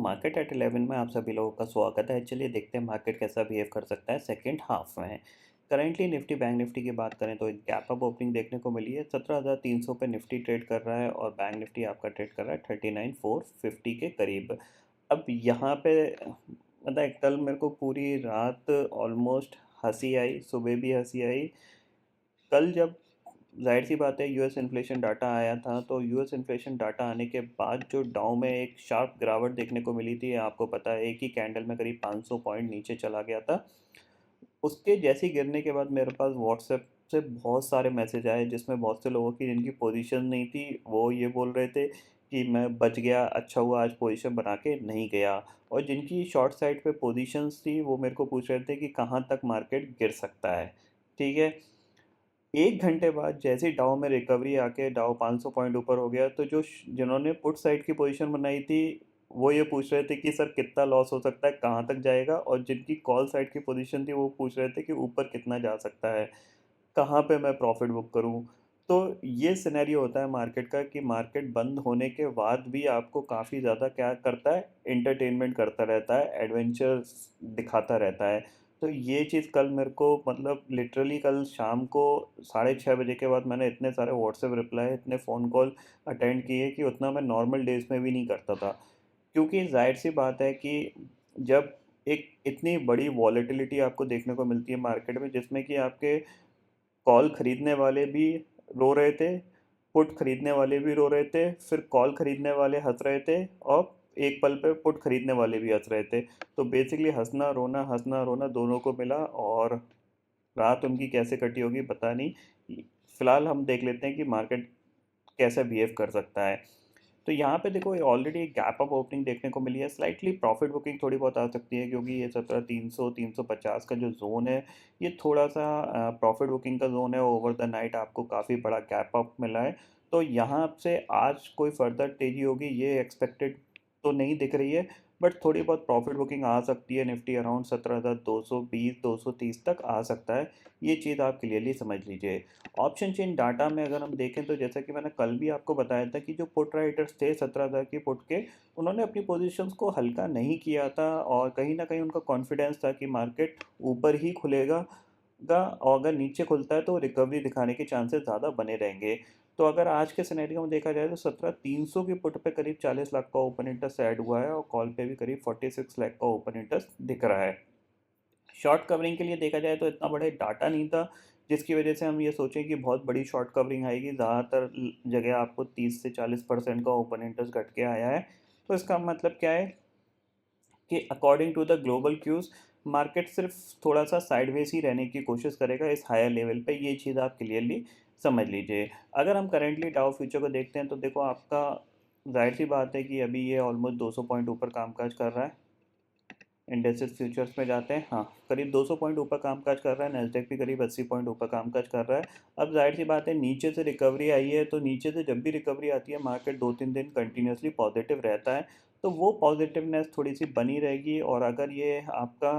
Market at 11 में आप सभी लोगों का स्वागत है। चलिए देखते हैं मार्केट कैसा बिहेव कर सकता है सेकंड हाफ में। करंटली निफ्टी बैंक निफ्टी की बात करें तो एक गैप अप ओपनिंग देखने को मिली है। 17,300 पे निफ्टी ट्रेड कर रहा है और बैंक निफ्टी आपका ट्रेड कर रहा है 39,450 के करीब। अब यहाँ पे मतलब कल मेरे को पूरी रात ऑलमोस्ट हंसी आई, सुबह भी हंसी आई। कल जब ज़ाहिर सी बात है यूएस इन्फ्लेशन डाटा आया था, तो यूएस इन्फ्लेशन डाटा आने के बाद जो डाउ में एक शार्प गिरावट देखने को मिली थी, आपको पता है एक ही कैंडल में करीब 500 पॉइंट नीचे चला गया था। उसके जैसे ही गिरने के बाद मेरे पास व्हाट्सएप से बहुत सारे मैसेज आए, जिसमें बहुत से लोगों की जिनकी पोजीशन नहीं थी वो ये बोल रहे थे कि मैं बच गया, अच्छा हुआ आज पोजीशन बना के नहीं गया। और जिनकी शॉर्ट साइड पे पोजीशंस थी वो मेरे को पूछ रहे थे कि कहाँ तक मार्केट गिर सकता है। ठीक है, 1 घंटे बाद जैसे ही डाउ में रिकवरी आके डाउ 500 पॉइंट ऊपर हो गया, तो जिन्होंने पुट साइड की पोजीशन बनाई थी, वो ये पूछ रहे थे कि सर कितना लॉस हो सकता है, कहाँ तक जाएगा? और जिनकी कॉल साइड की पोजीशन थी, वो पूछ रहे थे कि ऊपर कितना जा सकता है, कहाँ पे मैं प्रॉफ़िट बुक करूँ? तो ये सिनेरियो होता है मार्केट का कि मार्केट बंद होने के बाद भी आपको काफ़ी ज़्यादा क्या करता है, एंटरटेनमेंट करता रहता है, एडवेंचर्स दिखाता रहता है। तो ये चीज़ कल मेरे को मतलब लिटरली कल शाम को 6:30 बजे के बाद मैंने इतने सारे व्हाट्सएप रिप्लाई, इतने फ़ोन कॉल अटेंड किए कि उतना मैं नॉर्मल डेज़ में भी नहीं करता था। क्योंकि ज़ाहिर-सी बात है कि जब एक इतनी बड़ी वॉलेटिलिटी आपको देखने को मिलती है मार्केट में, जिसमें कि आपके कॉल खरीदने वाले भी रो रहे थे, पुट खरीदने वाले भी रो रहे थे, फिर कॉल खरीदने वाले हँस रहे थे और एक पल पे पुट खरीदने वाले भी हँस रहे थे। तो बेसिकली हँसना रोना दोनों को मिला और रात उनकी कैसे कटी होगी पता नहीं। फ़िलहाल हम देख लेते हैं कि मार्केट कैसा बिहेव कर सकता है। तो यहाँ पे देखो ऑलरेडी एक गैप अप ओपनिंग देखने को मिली है, स्लाइटली प्रॉफिट बुकिंग थोड़ी बहुत आ सकती है, क्योंकि ये 17,300 350 का जो जोन है, ये थोड़ा सा प्रॉफिट बुकिंग का जोन है। ओवर द नाइट आपको काफ़ी बड़ा गैप अप मिला है, तो यहाँ से आज कोई फर्दर तेजी होगी ये एक्सपेक्टेड तो नहीं दिख रही है। बट थोड़ी बहुत प्रॉफिट बुकिंग आ सकती है, निफ्टी अराउंड 17,220 230 तक आ सकता है। ये चीज़ आप क्लियरली समझ लीजिए। ऑप्शन चेन डाटा में अगर हम देखें तो जैसा कि मैंने कल भी आपको बताया था कि जो पुट राइटर्स थे 17,000 की पुट के, उन्होंने अपनी पोजीशंस को हल्का नहीं किया था और कहीं न कहीं उनका कॉन्फिडेंस था कि मार्केट ऊपर ही खुलेगा और अगर नीचे खुलता है तो रिकवरी दिखाने के चांसेस ज़्यादा बने रहेंगे। तो अगर आज के सिनेरियो में देखा जाए तो 17,300 की पुट पे करीब 40 लाख का ओपन इंटरेस्ट ऐड हुआ है और कॉल पे भी करीब 46 लाख का ओपन इंटरेस्ट दिख रहा है। शॉर्ट कवरिंग के लिए देखा जाए तो इतना बड़ा डाटा नहीं था, जिसकी वजह से हम ये सोचें कि बहुत बड़ी शॉर्ट कवरिंग आएगी। ज़्यादातर जगह आपको 30 से 40% का ओपन इंटरेस्ट घट के आया है। तो इसका मतलब क्या है कि according to the global cues market सिर्फ थोड़ा सा साइडवेज ही रहने की कोशिश करेगा इस हायर लेवल पे, ये चीज़ आप क्लियरली समझ लीजिए। अगर हम करेंटली डाउ फ्यूचर को देखते हैं तो देखो आपका जाहिर सी बात है कि अभी ये ऑलमोस्ट 200 पॉइंट ऊपर कामकाज कर रहा है। इंडेक्सेस फ्यूचर्स में जाते हैं, हाँ, करीब 200 पॉइंट ऊपर कामकाज कर रहा है। नैस्डैक भी करीब 80 पॉइंट ऊपर कामकाज कर रहा है। अब ज़ाहिर-सी बात है नीचे से रिकवरी आई है, तो नीचे से जब भी रिकवरी आती है मार्केट 2-3 दिन कंटिन्यूअसली पॉजिटिव रहता है। तो वो पॉजिटिवनेस थोड़ी-सी बनी रहेगी और अगर ये आपका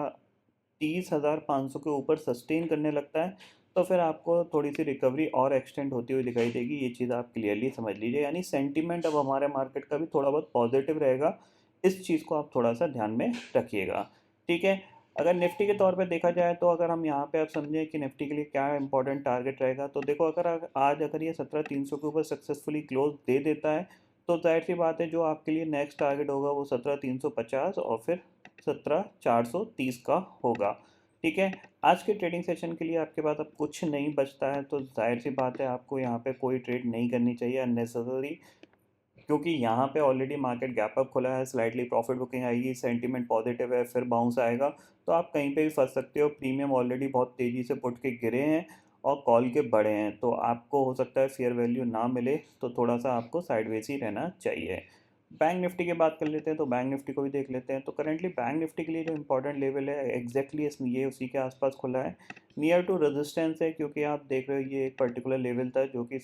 30,500 के ऊपर सस्टेन करने लगता है, तो फिर आपको थोड़ी-सी रिकवरी और एक्सटेंड होती हुई दिखाई देगी। ये चीज़ आप क्लियरली समझ लीजिए। यानी सेंटीमेंट अब हमारे मार्केट का भी थोड़ा बहुत पॉजिटिव रहेगा। इस चीज़ को आप थोड़ा-सा ध्यान में रखिएगा, ठीक है? अगर निफ्टी के तौर पे देखा जाए तो अगर हम यहाँ पे आप समझें कि निफ्टी के लिए क्या इम्पोर्टेंट टारगेट रहेगा, तो देखो आज अगर ये 17,300 के ऊपर सक्सेसफुली क्लोज़ दे देता है, तो ज़ाहिर-सी बात है जो आपके लिए नेक्स्ट टारगेट होगा वो 17,350 और फिर 17,430 का होगा, ठीक है? आज के ट्रेडिंग सेशन के लिए आपके पास अब कुछ नहीं बचता है, तो ज़ाहिर-सी बात है आपको यहाँ पे कोई ट्रेड नहीं करनी चाहिए अननेसेसरी, क्योंकि यहाँ पे ऑलरेडी मार्केट गैप अप खुला है, स्लाइटली प्रॉफिट बुकिंग आएगी, सेंटीमेंट पॉजिटिव है, फिर बाउंस आएगा, तो आप कहीं पे भी फँस सकते हो। प्रीमियम ऑलरेडी बहुत तेज़ी से पुट के गिरे हैं और कॉल के बढ़े हैं, तो आपको हो सकता है फेयर वैल्यू ना मिले, तो थोड़ा-सा आपको साइडवेज़ ही रहना चाहिए। बैंक निफ्टी की बात कर लेते हैं, तो बैंक निफ्टी को भी देख लेते हैं। तो करंटली बैंक निफ्टी के लिए जो इम्पोर्टेंट लेवल है एग्जैक्टली ये उसी के आसपास खुला है। नियर टू रेजिस्टेंस है, क्योंकि आप देख रहे हो ये एक पर्टिकुलर लेवल था जो कि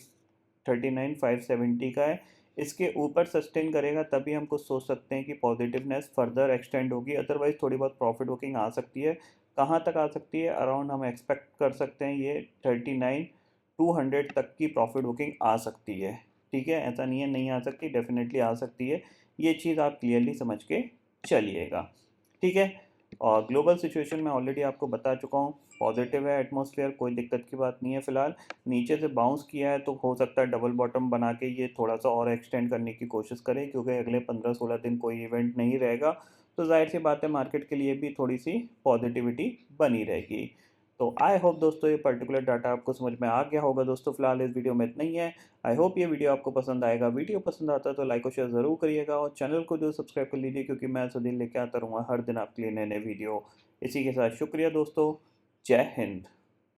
39,570 का है। इसके ऊपर सस्टेन करेगा तभी हम कुछ सोच सकते हैं कि पॉजिटिवनेस फर्दर एक्सटेंड होगी, अदरवाइज थोड़ी बहुत प्रॉफिट बुकिंग आ सकती है। कहाँ तक आ सकती है? अराउंड हम एक्सपेक्ट कर सकते हैं ये 39,200 तक की प्रॉफिट बुकिंग आ सकती है, ठीक है? ऐसा नहीं है नहीं आ सकती, डेफिनेटली आ सकती है। ये चीज़ आप क्लियरली समझ के चलिएगा। ठीक है। और ग्लोबल सिचुएशन में ऑलरेडी आपको बता चुका हूँ, पॉजिटिव है एटमॉस्फेयर, कोई दिक्कत की बात नहीं है फ़िलहाल। नीचे से बाउंस किया है तो हो सकता है डबल बॉटम बना के ये थोड़ा-सा और एक्सटेंड करने की कोशिश करें, क्योंकि अगले 15-16 दिन कोई इवेंट नहीं रहेगा, तो ज़ाहिर-सी बात है मार्केट के लिए भी थोड़ी-सी पॉजिटिविटी बनी रहेगी। तो आई होप दोस्तों ये पर्टिकुलर डाटा आपको समझ में आ गया होगा दोस्तों। फ़िलहाल इस वीडियो में इतना ही है। आई होप ये वीडियो आपको पसंद आएगा। वीडियो पसंद आता है तो लाइक और शेयर ज़रूर करिएगा, और चैनल को जो सब्सक्राइब कर लीजिए, क्योंकि मैं ऐसा दिन लेके आता रहूँगा हर दिन आपके लिए नए-नए वीडियो। इसी के साथ शुक्रिया दोस्तों। जय हिंद।